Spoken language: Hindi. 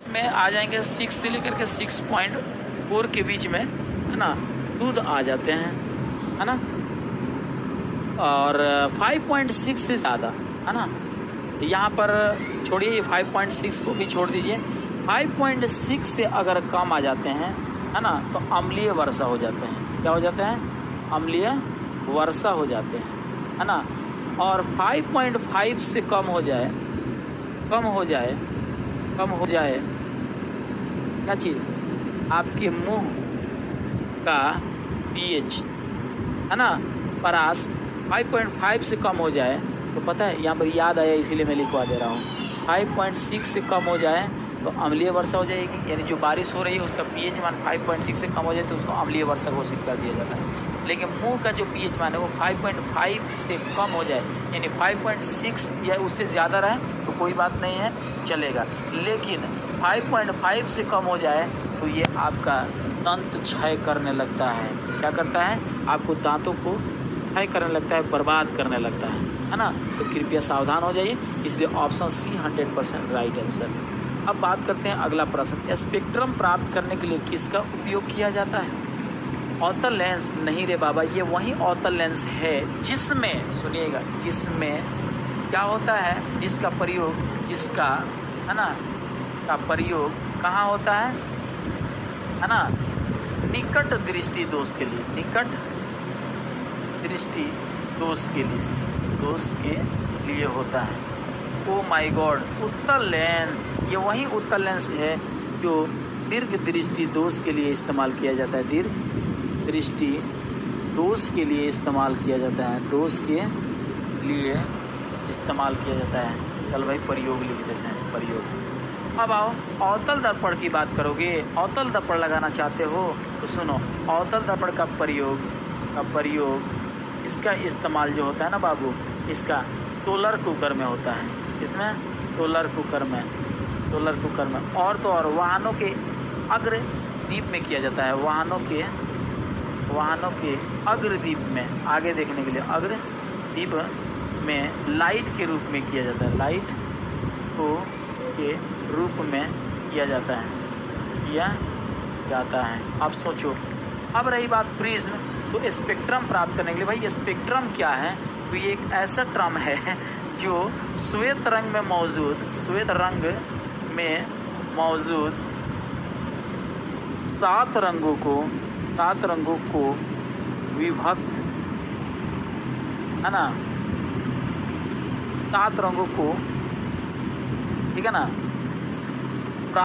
में आ जाएंगे 6 से लेकर के 6.4 के बीच में, है ना, दूध आ जाते हैं, है ना। और 5.6 से ज़्यादा, है ना, यहाँ पर छोड़िए, ये 5.6 को भी छोड़ दीजिए। 5.6 से अगर कम आ जाते हैं, है ना, तो अम्लीय वर्षा हो जाते हैं। क्या हो जाते हैं? अम्लीय वर्षा हो जाते हैं, है ना। और 5.5 से कम हो जाए क्या चीज़? आपके मुंह का पीएच, है ना, परास 5.5 से कम हो जाए तो पता है, यहाँ पर याद आया इसीलिए मैं लिखवा दे रहा हूँ। 5.6 से कम हो जाए तो अम्लीय वर्षा हो जाएगी, यानी जो बारिश हो रही है उसका पीएच मान 5.6 से कम हो जाए तो उसको अम्लीय वर्षा घोषित कर दिया जाता है। लेकिन मुंह का जो पीएच मान है वो 5.5 से कम हो जाए, यानी 5.6 या उससे ज़्यादा रहे तो कोई बात नहीं है, चलेगा। लेकिन 5.5 से कम हो जाए तो ये आपका दंत क्षय करने लगता है। क्या करता है? आपको दांतों को क्षय करने लगता है, बर्बाद करने लगता है ना। तो कृपया सावधान हो जाइए। इसलिए ऑप्शन सी 100% राइट आंसर। अब बात करते हैं अगला प्रश्न। स्पेक्ट्रम प्राप्त करने के लिए किसका उपयोग किया जाता है? अवतल लेंस? नहीं रे बाबा, ये वही अवतल लेंस है जिसमें, सुनिएगा, जिसमें क्या होता है, जिसका प्रयोग, जिसका, है ना, का प्रयोग कहाँ होता है ना, निकट दृष्टि दोष के लिए, निकट दृष्टि दोष के लिए होता है। ओ माय गॉड, उत्तल लेंस, ये वही उत्तल लेंस है जो दीर्घ दृष्टि दोष के लिए इस्तेमाल किया जाता है। दीर्घ दृष्टि दोष के लिए इस्तेमाल किया जाता है, दोष के लिए इस्तेमाल किया जाता है। चल भाई प्रयोग लिख देते हैं, प्रयोग। अब आओ, अवतल दर्पण की बात करोगे, अवतल दर्पण लगाना चाहते हो तो सुनो, अवतल दर्पण का प्रयोग इसका इस्तेमाल जो होता है ना बाबू, इसका सोलर कुकर में होता है। इसमें सोलर कुकर में और तो और वाहनों के अग्र दीप में किया जाता है। वाहनों के अग्र दीप में, आगे देखने के लिए अग्र दीप में लाइट के रूप में किया जाता है। लाइट को के रूप में किया जाता है। अब सोचो, अब रही बात प्रिज्म, तो स्पेक्ट्रम प्राप्त करने के लिए, भाई स्पेक्ट्रम क्या है? तो ये एक ऐसा टर्म है जो श्वेत रंग में मौजूद 7 रंगों को विभक्त, है ना, 7 रंगों को, ठीक है ना,